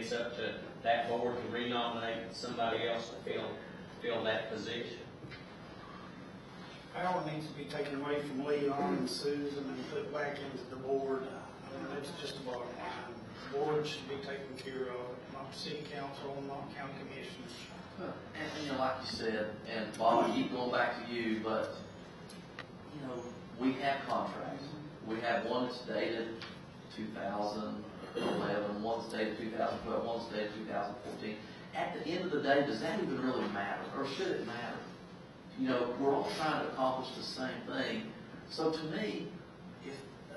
it's up to that board to renominate somebody else to fill that position. Power needs to be taken away from Leon and Susan and put back into the board. I mean, that's just the bottom line. The board should be taken care of, not the city council, not county commissioners. And you know, like you said, and Bob, I keep going back to you, but you know, we have contracts. We have one that's dated 2011, one that's dated 2012, one that's dated 2014. At the end of the day, does that even really matter, or should it matter? You know, we're all trying to accomplish the same thing. So to me, if the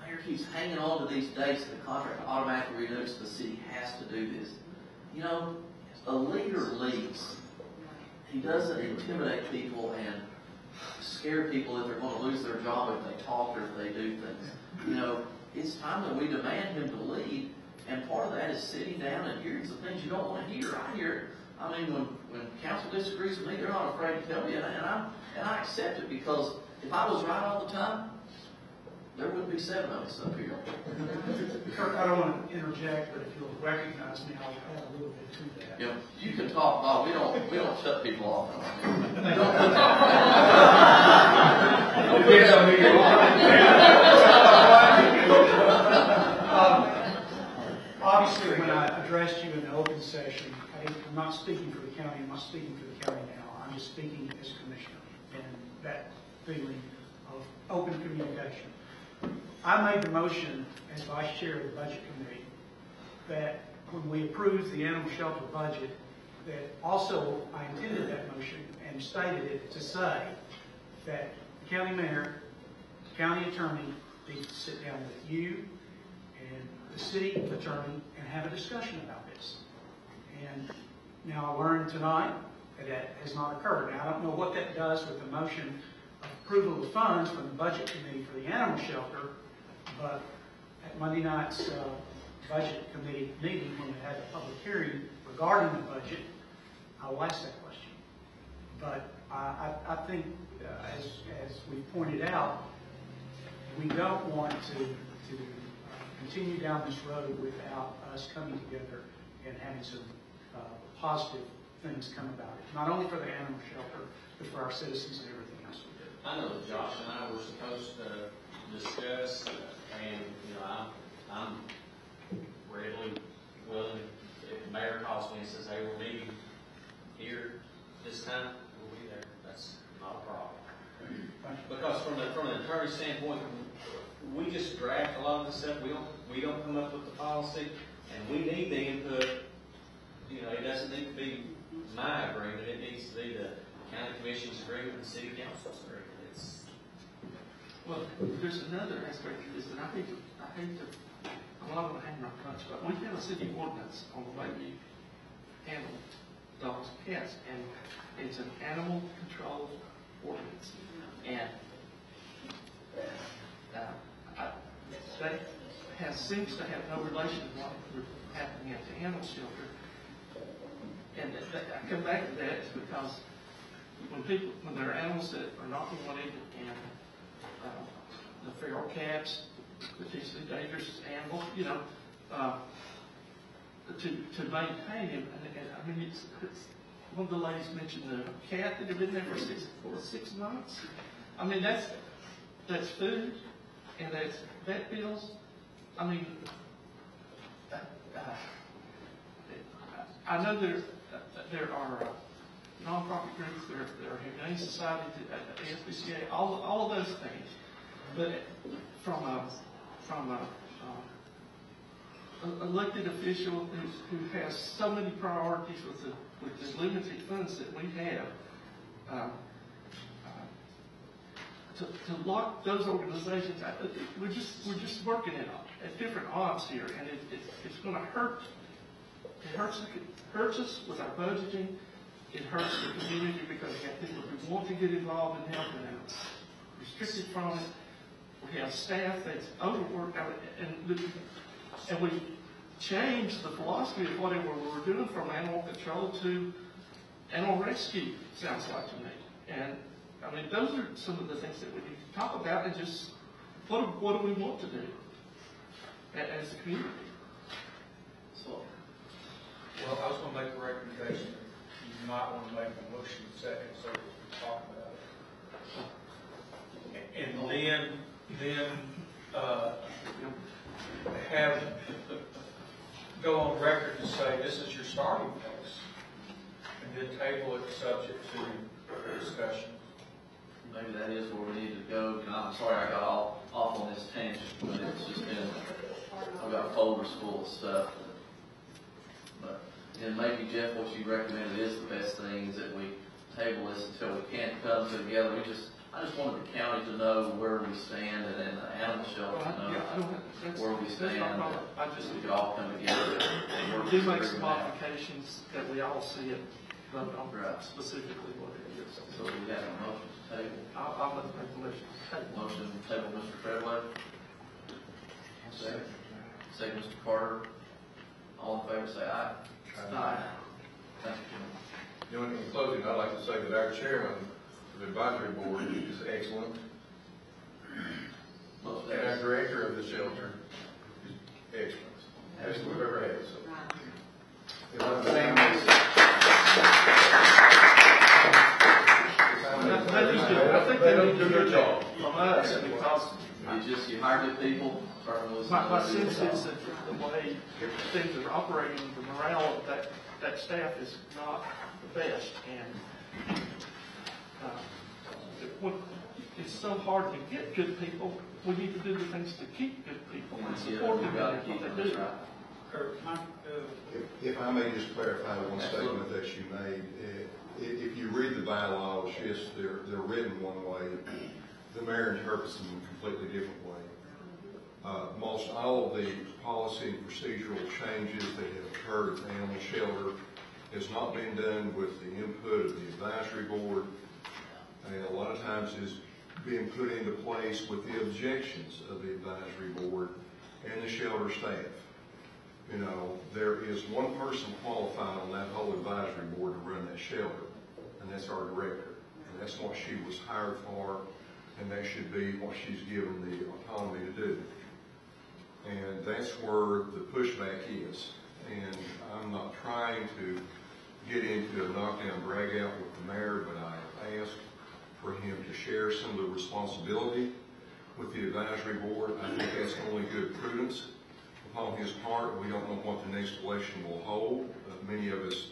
mayor keeps hanging on to these dates, the contract automatically renews, the city has to do this. You know, a leader leads. He doesn't intimidate people and scare people that they're going to lose their job if they talk or if they do things. You know, it's time that we demand him to lead, and part of that is sitting down and hearing some things you don't want to hear. I hear it. I mean, when council disagrees with me, they're not afraid to tell me, and I accept it, because if I was right all the time, there wouldn't be 7 of us up here. Kirk, I don't want to interject, but if you'll recognize me, I'll add a little bit to that. Yeah, you can talk, Bob. We don't shut people off. Obviously, when I addressed you in the open session, I'm not speaking for the county. I'm not speaking for the county now. I'm just speaking as a commissioner, and that feeling of open communication. I made the motion as vice chair of the budget committee that when we approved the animal shelter budget, that also I intended that motion and stated it to say that the county mayor, the county attorney need to sit down with you and the city attorney and have a discussion about this. And now I learned tonight that that has not occurred. Now I don't know what that does with the motion of approval of the funds from the budget committee for the animal shelter, but at Monday night's budget committee meeting, when we had a public hearing regarding the budget, I will ask that question. But I think, as we pointed out, we don't want to continue down this road without us coming together and having some positive things come about it. Not only for the animal shelter, but for our citizens and everything else we do. I know that Josh and I were supposed to discuss, and you know, I'm readily willing. If the mayor calls me and says, "Hey, we're meeting here this time," we'll be there. That's not a problem. Because from the attorney standpoint, we just draft a lot of this stuff. We don't come up with the policy, and we need the input. You know, it doesn't need to be my agreement. It needs to be the county commission's agreement and the city council's agreement. Well, there's another aspect to this, and I hate to, a lot of it hang our touch, but we have a city ordinance on the way we handle dogs and cats, and it's an animal control ordinance. And that seems to have no relation to what is happening at the animal shelter. And I come back to that is because when there are animals that are not wanted, and the feral cats, potentially dangerous animals, you know, to maintain him. And I mean, it's one of the ladies mentioned the cat that had been there for 6 months. I mean, that's food, and that's vet bills. I mean, I know there are nonprofit groups, there are humane societies, the SPCA, all of those things. But from an elected official who has so many priorities with the limited funds that we have, to lock those organizations, we're just working at different odds here, and it's going to hurt. It hurts us with our budgeting. It hurts the community because we have people who want to get involved in health and are restricted from it. We have staff that's overworked, and we changed the philosophy of whatever we were doing from animal control to animal rescue, sounds like to me. And I mean, those are some of the things that we need to talk about, and just what do we want to do as a community? So Well, I was gonna make a recommendation. You might want to make a motion second, so we can talk about it. And then, have, go on record to say this is your starting place. And then table it subject to discussion. Maybe that is where we need to go. And I'm sorry I got off on this tangent, but it's just been, I've got folders full of stuff. But, and maybe Jeff, what you recommended is the best thing, is that we table this until we can't come together. I just wanted the county to know where we stand, and then the animal shelter to know where we stand. We could all come together and work Do make through some that. modifications that we all see it, vote on specifically what it is. So we have a motion to table. I'll make a motion to table. Motion to table, Mr. Treadway. Second. Second, Mr. Carter. All in favor, say aye. Aye. Thank you. You know, in closing, I'd like to say that our chairman of the advisory board is excellent, and our director of the shelter is excellent, best we've ever had. So, if I'm saying this, I think they need to do their job from us, because you hire good people. my sense is that the way things are operating, the morale of that staff is not the best, and it's so hard to get good people. We need to do the things to keep good people and support them in what they do. If I may just clarify one statement that you made, if you read the bylaws, yes, they're written one way. The mayor interprets them in a completely different way. Most all of the policy and procedural changes that have occurred at the animal shelter has not been done with the input of the advisory board, and a lot of times is being put into place with the objections of the advisory board and the shelter staff. You know, there is one person qualified on that whole advisory board to run that shelter, and that's our director. And that's what she was hired for, and that should be what she's given the autonomy to do. And that's where the pushback is. And I'm not trying to get into a knockdown drag out with the mayor, but I asked for him to share some of the responsibility with the advisory board. I think that's only good prudence upon his part. We don't know what the next election will hold. Many of us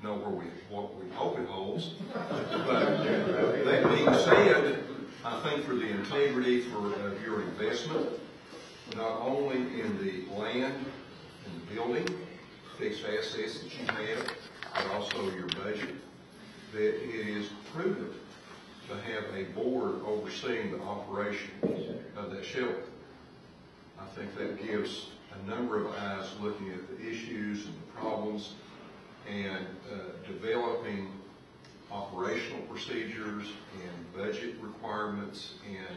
know what we hope it holds. But that being said, I think for the integrity of your investment, not only in the land and the building, fixed assets that you have, but also your budget, that it is prudent to have a board overseeing the operation of that shelter. I think that gives a number of eyes looking at the issues and the problems and developing operational procedures and budget requirements, and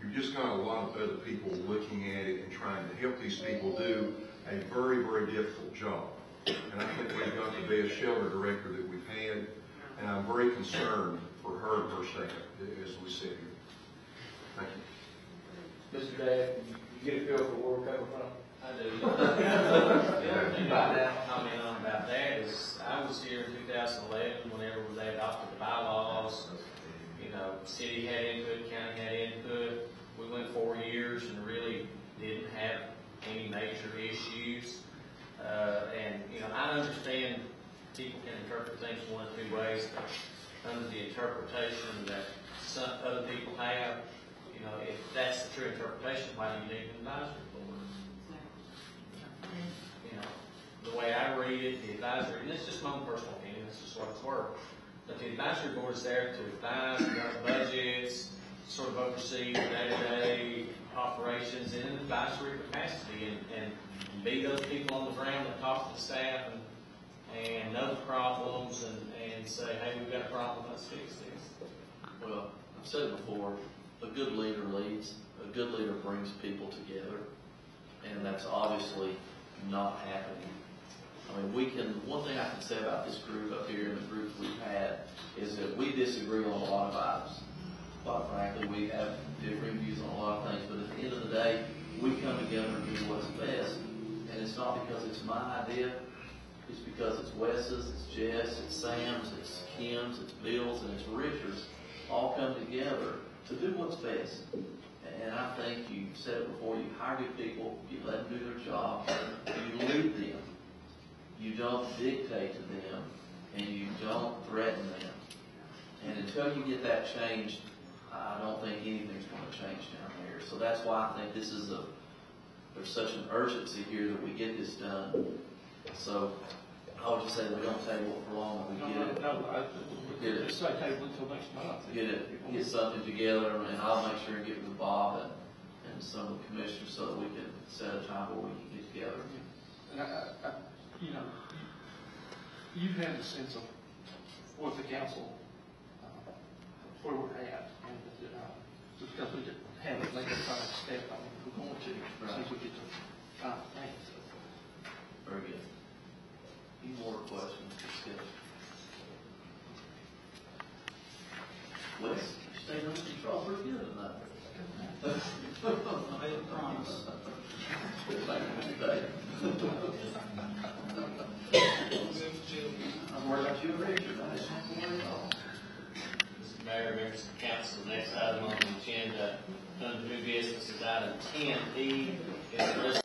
you've just got a lot of other people looking at it and trying to help these people do a very, very difficult job. And I think we've got the best shelter director that we've had, and I'm very concerned for her and her staff as we sit here. Thank you. Mr. Dad, you get a feel for where we're coming from? I do. The other thing I'll comment on about that is I was here in 2011 whenever they adopted the bylaws. You know, city had input, county had input. We went 4 years and really didn't have any major issues. And, you know, I understand people can interpret things one of two ways. Under the interpretation that some other people have, you know, if that's the true interpretation, why do you need an advisory board? You know, the way I read it, the advisory, and it's just my own personal opinion, this is what it's worth, but the advisory board is there to advise, conduct budgets, sort of oversee day-to-day operations in an advisory capacity, and be those people on the ground that talk to the staff and know the problems and say, hey, we've got a problem, let's fix this. Well, I've said it before, a good leader leads, a good leader brings people together, and that's obviously not happening. I mean, one thing I can say about this group up here and the groups we've had is that we disagree on a lot of items. Quite frankly, we have different views on a lot of things, but at the end of the day, we come together and do what's best. And it's not because it's my idea, is because it's Wes's, it's Jess, it's Sam's, it's Kim's, it's Bill's, and it's Richard's all come together to do what's best. And I think you said it before, you hire good people, you let them do their job, you lead them. You don't dictate to them, and you don't threaten them. And until you get that changed, I don't think anything's going to change down here. So that's why I think this is there's such an urgency here that we get this done. So I would just say we don't table it for long, that we get it. Get it. Just say table until next month. Get something together, and I'll make sure and get with Bob and some of the commissioners so that we can set a time where we can get together. And you know, you've had the sense of what the council, where we're at, and because we didn't have it, like a time step, I mean, we're going to, since we get to find things. Very good. Any more questions, discussion? Wes, you stayed under control pretty good tonight. I made a promise. I'm worried about you and Richard. I didn't have to worry at all. Mr. Mayor, members of the council, the next item on the agenda, under new business is item 10E, is